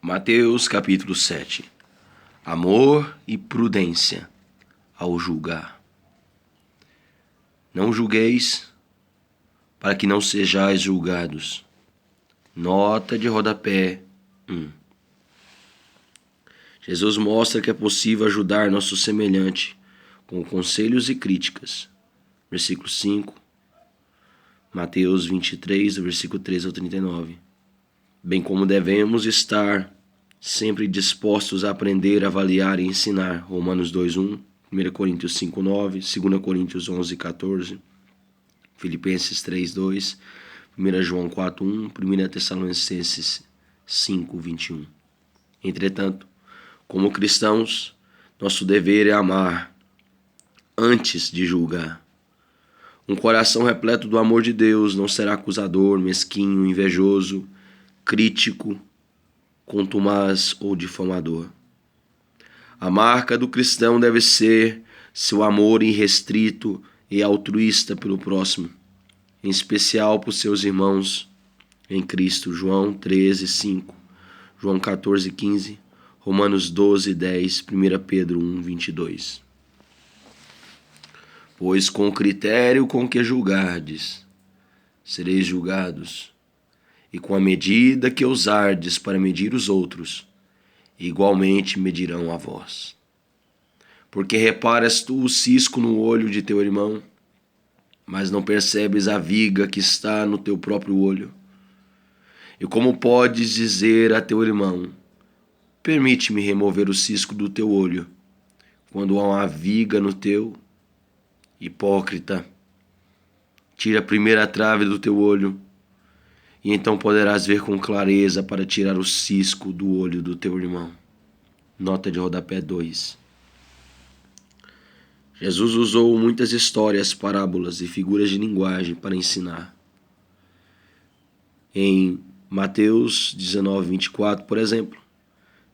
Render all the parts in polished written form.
Mateus capítulo 7. Amor e prudência ao julgar. Não julgueis, para que não sejais julgados. Nota de rodapé 1. Jesus mostra que é possível ajudar nosso semelhante com conselhos e críticas. Versículo 5. Mateus 23, do versículo 13 ao 39. Bem como devemos estar sempre dispostos a aprender, avaliar e ensinar. Romanos 2:1, 1 Coríntios 5:9, 2 Coríntios 11:14, Filipenses 3:2, 1 João 4:1, 1 Tessalonicenses 5:21. Entretanto, como cristãos, nosso dever é amar antes de julgar. Um coração repleto do amor de Deus não será acusador, mesquinho, invejoso, crítico, contumaz ou difamador. A marca do cristão deve ser seu amor irrestrito e altruísta pelo próximo, em especial por seus irmãos em Cristo. João 13:5, João 14:15, Romanos 12:10, 1 Pedro 1:22. Pois com o critério com que julgardes, sereis julgados, e com a medida que usardes para medir os outros, igualmente medirão a vós. Porque reparas tu o cisco no olho de teu irmão, mas não percebes a viga que está no teu próprio olho? E como podes dizer a teu irmão: permite-me remover o cisco do teu olho, quando há uma viga no teu? Hipócrita, tira a primeira trave do teu olho, e então poderás ver com clareza para tirar o cisco do olho do teu irmão. Nota de rodapé 2. Jesus usou muitas histórias, parábolas e figuras de linguagem para ensinar. Em Mateus 19:24, por exemplo,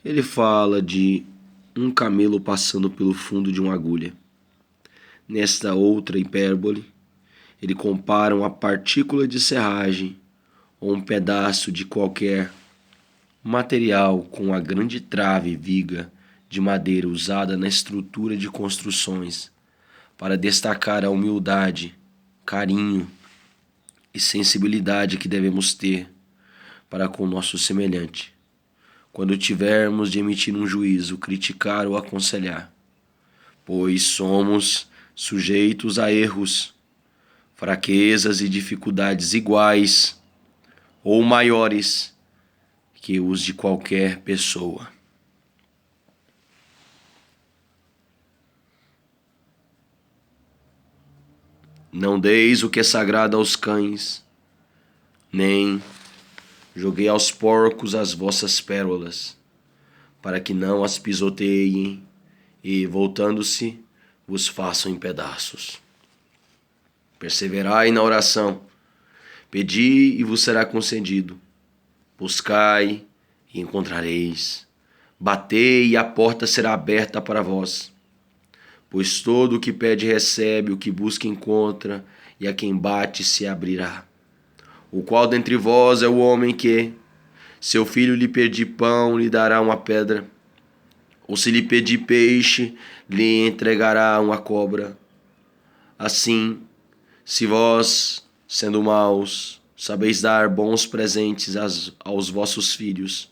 ele fala de um camelo passando pelo fundo de uma agulha. Nesta outra hipérbole, ele compara uma partícula de serragem ou um pedaço de qualquer material com a grande trave viga de madeira usada na estrutura de construções para destacar a humildade, carinho e sensibilidade que devemos ter para com o nosso semelhante, quando tivermos de emitir um juízo, criticar ou aconselhar, pois somos sujeitos a erros, fraquezas e dificuldades iguais ou maiores que os de qualquer pessoa. Não deis o que é sagrado aos cães, nem joguei aos porcos as vossas pérolas, para que não as pisoteiem e, voltando-se, vos façam em pedaços. Perseverai na oração, pedi e vos será concedido, buscai e encontrareis, batei e a porta será aberta para vós. Pois todo o que pede recebe, o que busca encontra, e a quem bate se abrirá. O qual dentre vós é o homem que, seu filho lhe pedir pão, lhe dará uma pedra? Ou se lhe pedir peixe, lhe entregará uma cobra? Assim, se vós, sendo maus, sabeis dar bons presentes aos vossos filhos,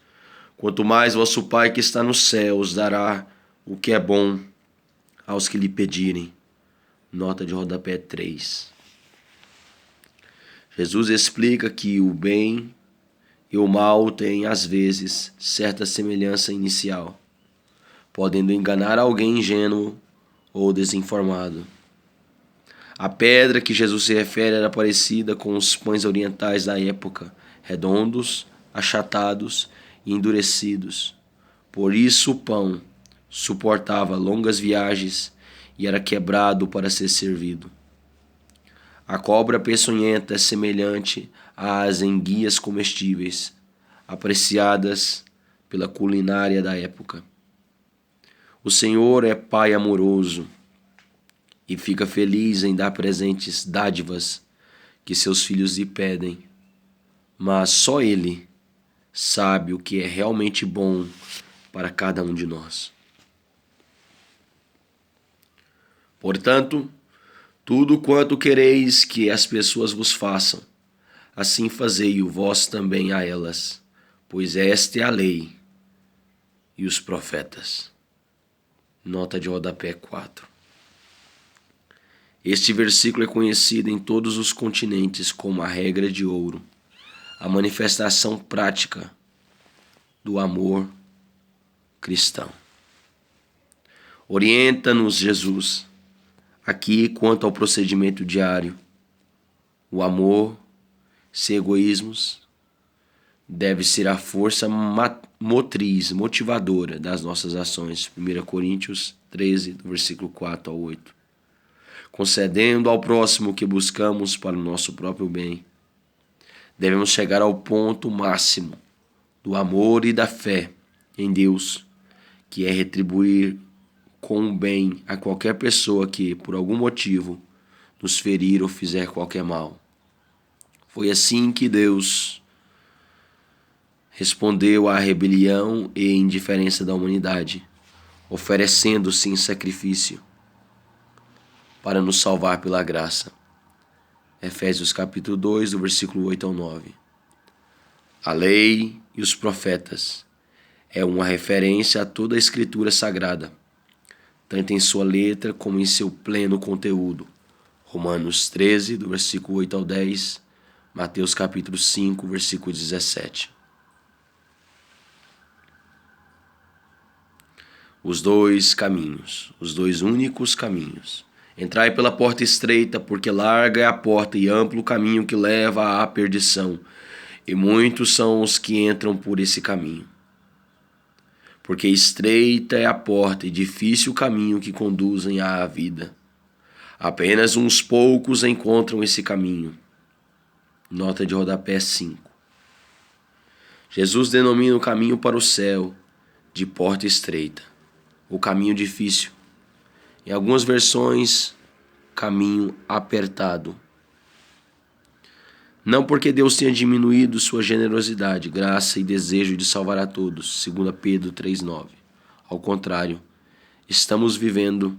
quanto mais vosso Pai que está nos céus dará o que é bom aos que lhe pedirem. Nota de rodapé 3. Jesus explica que o bem e o mal têm, às vezes, certa semelhança inicial, podendo enganar alguém ingênuo ou desinformado. A pedra que Jesus se refere era parecida com os pães orientais da época, redondos, achatados e endurecidos. Por isso o pão suportava longas viagens e era quebrado para ser servido. A cobra peçonhenta é semelhante às enguias comestíveis, apreciadas pela culinária da época. O Senhor é Pai amoroso e fica feliz em dar presentes, dádivas que seus filhos lhe pedem, mas só Ele sabe o que é realmente bom para cada um de nós. Portanto, tudo quanto quereis que as pessoas vos façam, assim fazei-o vós também a elas, pois esta é a lei e os profetas. Nota de rodapé 4. Este versículo é conhecido em todos os continentes como a regra de ouro, a manifestação prática do amor cristão. Orienta-nos, Jesus, aqui quanto ao procedimento diário. O amor, sem egoísmos, deve ser a força motriz, motivadora das nossas ações. 1 Coríntios 13, do versículo 4 ao 8. Concedendo ao próximo o que buscamos para o nosso próprio bem. Devemos chegar ao ponto máximo do amor e da fé em Deus, que é retribuir com o bem a qualquer pessoa que, por algum motivo, nos ferir ou fizer qualquer mal. Foi assim que Deus respondeu à rebelião e indiferença da humanidade, oferecendo-se em sacrifício para nos salvar pela graça. Efésios capítulo 2, do versículo 8 ao 9. A lei e os profetas é uma referência a toda a Escritura Sagrada, tanto em sua letra como em seu pleno conteúdo. Romanos 13, do versículo 8 ao 10, Mateus capítulo 5, versículo 17. Os dois caminhos, os dois únicos caminhos. Entrai pela porta estreita, porque larga é a porta e amplo o caminho que leva à perdição, e muitos são os que entram por esse caminho. Porque estreita é a porta e difícil o caminho que conduzem à vida. Apenas uns poucos encontram esse caminho. Nota de rodapé 5. Jesus denomina o caminho para o céu de porta estreita, o caminho difícil. Em algumas versões, caminho apertado. Não porque Deus tenha diminuído sua generosidade, graça e desejo de salvar a todos, 2 Pedro 3,9. Ao contrário, estamos vivendo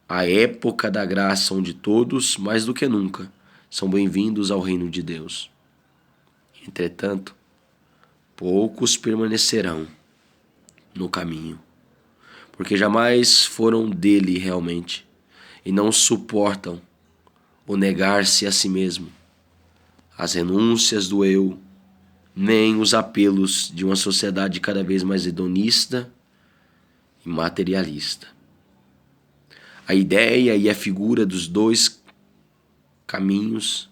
a época da graça onde todos, mais do que nunca, são bem-vindos ao reino de Deus. Entretanto, poucos permanecerão no caminho, porque jamais foram dele realmente, e não suportam o negar-se a si mesmo, as renúncias do eu, nem os apelos de uma sociedade cada vez mais hedonista e materialista. A ideia e a figura dos dois caminhos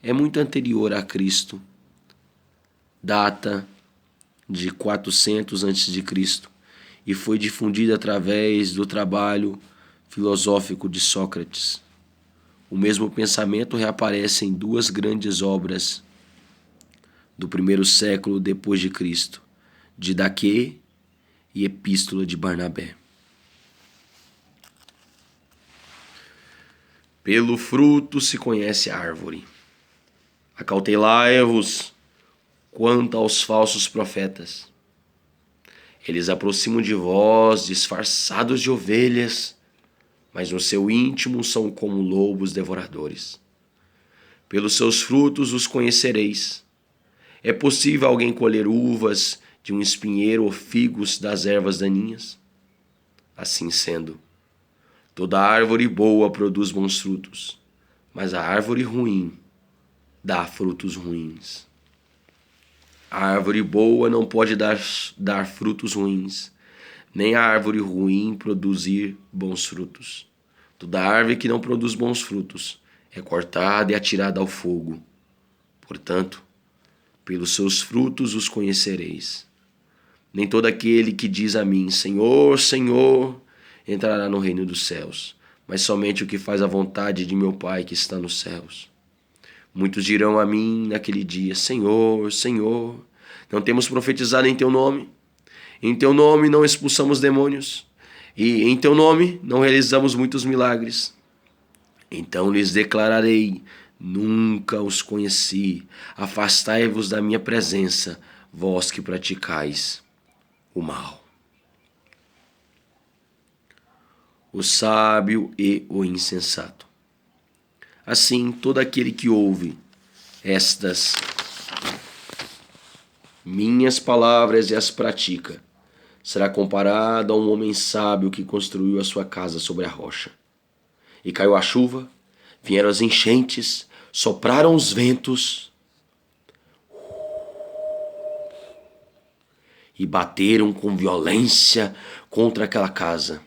é muito anterior a Cristo. Data de 400 a.C. e foi difundida através do trabalho filosófico de Sócrates. O mesmo pensamento reaparece em duas grandes obras do primeiro século depois de Cristo, Didaquê e Epístola de Barnabé. Pelo fruto se conhece a árvore. Acautelai-vos quanto aos falsos profetas. Eles aproximam de vós disfarçados de ovelhas, mas no seu íntimo são como lobos devoradores. Pelos seus frutos os conhecereis. É possível alguém colher uvas de um espinheiro ou figos das ervas daninhas? Assim sendo, toda árvore boa produz bons frutos, mas a árvore ruim dá frutos ruins. A árvore boa não pode dar frutos ruins, nem a árvore ruim produzir bons frutos. Toda árvore que não produz bons frutos é cortada e atirada ao fogo. Portanto, pelos seus frutos os conhecereis. Nem todo aquele que diz a mim, Senhor, Senhor, entrará no reino dos céus, mas somente o que faz a vontade de meu Pai que está nos céus. Muitos dirão a mim naquele dia, Senhor, Senhor, não temos profetizado em teu nome? Em teu nome não expulsamos demônios, e em teu nome não realizamos muitos milagres. Então lhes declararei, nunca os conheci, afastai-vos da minha presença, vós que praticais o mal. O sábio e o insensato. Assim, todo aquele que ouve estas minhas palavras e as pratica, será comparado a um homem sábio que construiu a sua casa sobre a rocha. E caiu a chuva, vieram as enchentes, sopraram os ventos e bateram com violência contra aquela casa.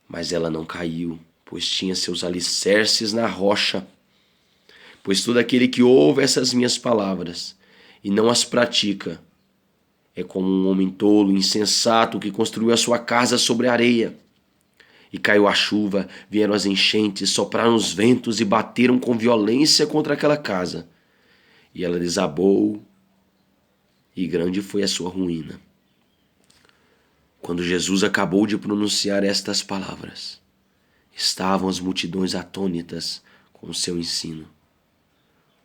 Mas ela não caiu, pois tinha seus alicerces na rocha. Pois todo aquele que ouve essas minhas palavras e não as pratica é como um homem tolo, insensato, que construiu a sua casa sobre a areia. E caiu a chuva, vieram as enchentes, sopraram os ventos e bateram com violência contra aquela casa. E ela desabou, e grande foi a sua ruína. Quando Jesus acabou de pronunciar estas palavras, estavam as multidões atônitas com o seu ensino,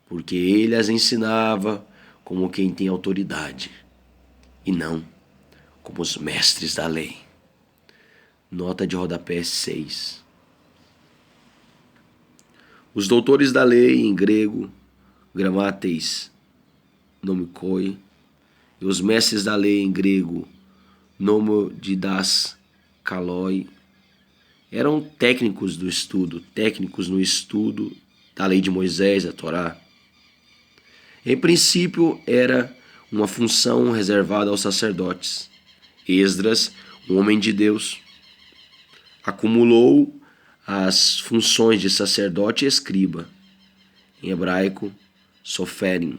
porque ele as ensinava como quem tem autoridade, e não como os mestres da lei. Nota de rodapé 6. Os doutores da lei, em grego, gramateis, nomikoi, e os mestres da lei, em grego, nomodidaskalos, eram técnicos no estudo da lei de Moisés, a Torá. Em princípio, era uma função reservada aos sacerdotes. Esdras, um homem de Deus, acumulou as funções de sacerdote e escriba, em hebraico, soferim.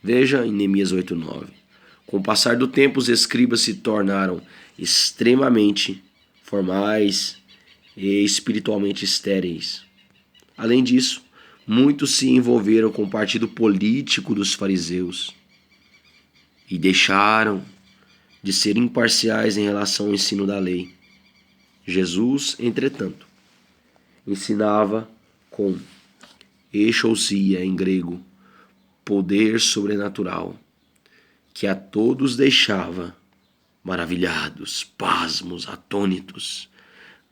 Veja em Neemias 8:9. Com o passar do tempo, os escribas se tornaram extremamente formais e espiritualmente estéreis. Além disso, muitos se envolveram com o partido político dos fariseus e deixaram de ser imparciais em relação ao ensino da lei. Jesus, entretanto, ensinava com exousia, em grego, poder sobrenatural, que a todos deixava maravilhados, pasmos, atônitos.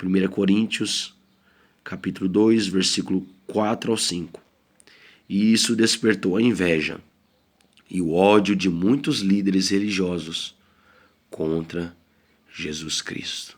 1 Coríntios, capítulo 2, versículo 4 ao 5. E isso despertou a inveja e o ódio de muitos líderes religiosos contra Jesus Cristo.